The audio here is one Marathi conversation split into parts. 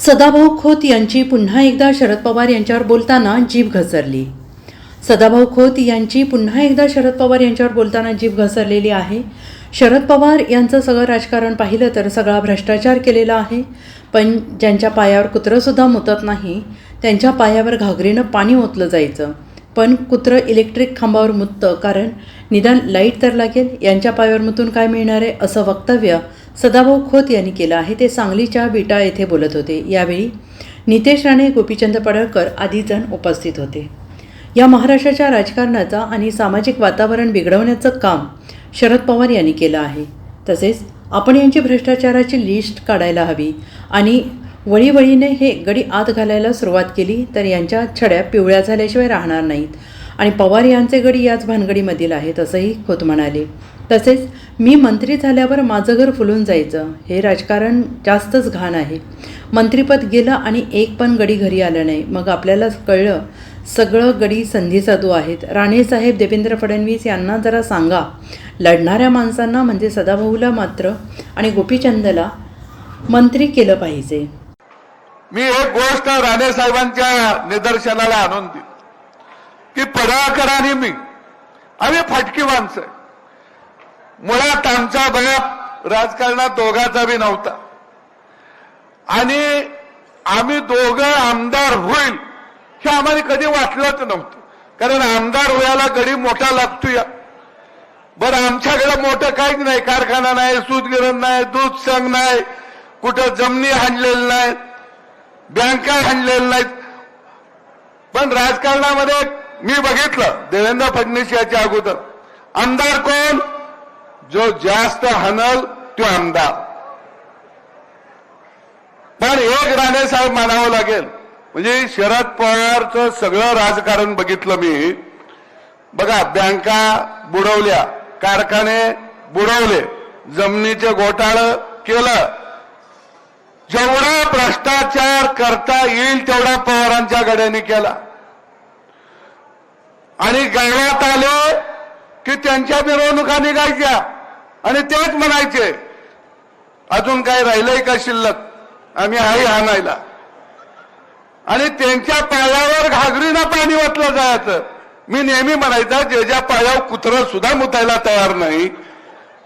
सदाभाऊ खोत यांची पुन्हा एकदा शरद पवार यांच्यावर बोलताना जीभ घसरली. सदाभाऊ खोत यांची पुन्हा एकदा शरद पवार यांच्यावर बोलताना जीभ घसरलेली आहे. शरद पवार यांचं सगळं राजकारण पाहिलं तर सगळा भ्रष्टाचार केलेला आहे. पण ज्यांच्या पायावर कुत्रंसुद्धा मुतत नाही त्यांच्या पायावर घागरीनं पाणी ओतलं जायचं. पण कुत्रं इलेक्ट्रिक खांबावर मुततं कारण निदान लाईट तर लागेल. यांच्या पायावर मुतून काय मिळणार आहे असं वक्तव्य सदाभाऊ खोत यांनी केलं आहे. ते सांगलीच्या बिटा येथे बोलत होते. यावेळी नितेश राणे, गोपीचंद पडळकर आदी जण उपस्थित होते. या महाराष्ट्राच्या राजकारणाचा आणि सामाजिक वातावरण बिघडवण्याचं काम शरद पवार यांनी केलं आहे. तसेच आपण यांची भ्रष्टाचाराची लिस्ट काढायला हवी आणि वळीवळीने हे गडी आत घालायला सुरुवात केली तर यांच्या छड्या पिवळ्या झाल्याशिवाय राहणार नाहीत आणि पवार यांचे गडी याच भानगडीमधील आहेत असंही खोत म्हणाले. तसेच मी मंत्री झाल्यावर माझं घर फुलून जायचं, हे राजकारण जास्तच घाण आहे. मंत्रिपद गेलं आणि एक पण गडी घरी आलं नाही. मग आपल्याला कळलं सगळं गडी संधीसाधू आहेत. राणेसाहेब देवेंद्र फडणवीस यांना जरा सांगा, लढणाऱ्या माणसांना म्हणजे सदाभाऊला मात्र आणि गोपीचंदला मंत्री केलं पाहिजे. मी एक गोष्ट राणे साहेबांच्या निदर्शनाला आणून दिली की पडळकर आणि मी आम्ही फटकी माणसं आहे. मुळात आमचा बाप राजकारणात दोघाचा बी नव्हता आणि आम्ही दोघं आमदार होईल हे आम्हाला कधी वाटलंच नव्हतं. कारण आमदार व्हायला गडी मोठा लागतोय. बरं आमच्याकडे मोठं काहीच नाही, कारखाना नाही, सूतगिरण नाही, दूध संघ नाही, कुठं जमिनी हाणलेल्या नाहीत, बँका हाणलेल्या नाहीत. पण राजकारणामध्ये मी बघितलं देवेंद्र फडणवीस याच्या अगोदर आमदार कोण, जो जास्त हाणल तो आमदार. पण एक राणे साहेब मानावं लागेल, म्हणजे शरद पवारचं सगळं राजकारण बघितलं मी. बघा, बँका बुडवल्या, कारखाने बुडवले, जमिनीचे घोटाळं केलं. जेवढा भ्रष्टाचार करता येईल तेवढा पवारांच्या गड्यांनी केला. आणि गावात आले की त्यांच्या मिरवणुका निघायच्या आणि तेच म्हणायचे अजून काय राहिलंय का शिल्लक, आम्ही हाही हाणायला. आणि त्यांच्या पायावर घागरीनं पाणी ओतलं जायचं. मी नेहमी म्हणायचं ज्याच्या पायावर कुत्रं सुद्धा मुतायला तयार नाही,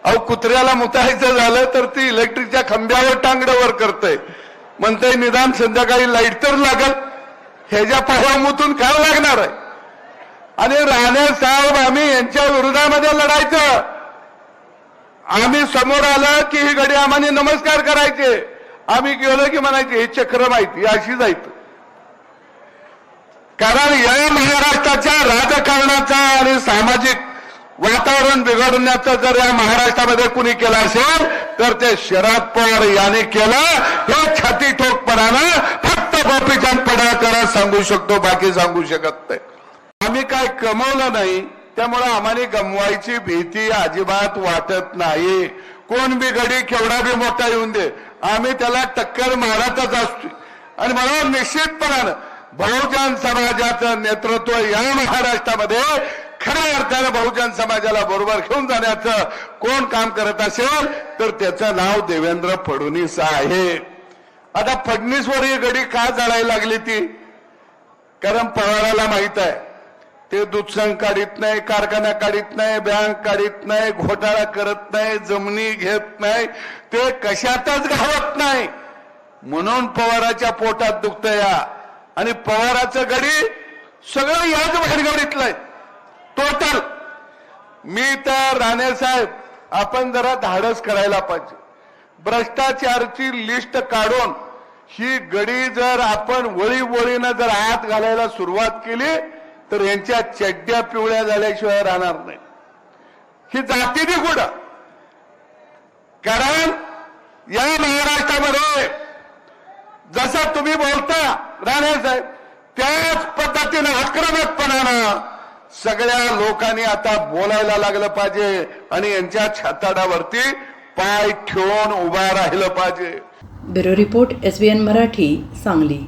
अहो कुत्र्याला मुतायचं झालं तर ती इलेक्ट्रिकच्या खांब्यावर टांगड्यावर करतंय, म्हणतंय निदान संध्याकाळी लाईट तर लागल, ह्याच्या पायावर मुतून काय लागणार आहे. आणि राणे साहेब आम्ही यांच्या विरोधामध्ये लढायचं. आम्ही समोर आलं की ही गडी आम्हाला नमस्कार करायचे, आम्ही गेलो की म्हणायचे हे चक्र माहिती अशी जायचं. कारण या महाराष्ट्राच्या राजकारणाचा आणि सामाजिक वातावरण बिघडण्याचं जर या महाराष्ट्रामध्ये कुणी केलं असेल तर ते शरद पवार यांनी केलं. हे छाती ठोकपणानं फक्त गोपीचंद पडळकर सांगू शकतो, बाकी सांगू शकत नाही. आम्ही काय कमवलं नाही त्यामुळे आम्हाला गमवायची भीती अजिबात वाटत नाही. कोण बी गडी केवढा बी मोठा येऊन दे, आम्ही त्याला टक्कर मारतच असतो. आणि म्हणून निश्चितपणानं बहुजन समाजाचं नेतृत्व या महाराष्ट्रामध्ये खऱ्या अर्थानं बहुजन समाजाला बरोबर घेऊन जाण्याचं कोण काम करत असेल तर त्याचं नाव देवेंद्र फडणवीस आहे. आता फडणवीसवर ही गडी का जाळायला लागली ती, कारण पवाराला माहित आहे ते दूध संघ काढीत नाही, कारखाना काढीत नाही, बँक काढीत नाही, घोटाळा करत नाही, जमिनी घेत नाही, ते कशातच घालत नाही. म्हणून पवाराच्या पोटात दुखतंय या. आणि पवाराचं गडी सगळं याच भानगडीतलं आहे टोटल. मी तर राणे साहेब आपण जरा धाडस करायला पाहिजे. भ्रष्टाचाराची लिस्ट काढून ही गडी जर आपण वळीवळीनं जर आत घालायला सुरुवात केली तर यांच्या चड्ड्या पिवळ्या झाल्याशिवाय राहणार नाही. ही जाती ती कुठं, कारण या महाराष्ट्रामध्ये जसं तुम्ही बोलता राणे साहेब त्याच पद्धतीनं आक्रमकपणानं सगळ्या लोकांनी आता बोलायला लागलं पाहिजे आणि यांच्या छाताडावरती पाय ठेवून उभा राहिलं पाहिजे. Bureau report, SBN Marathi, Sangli.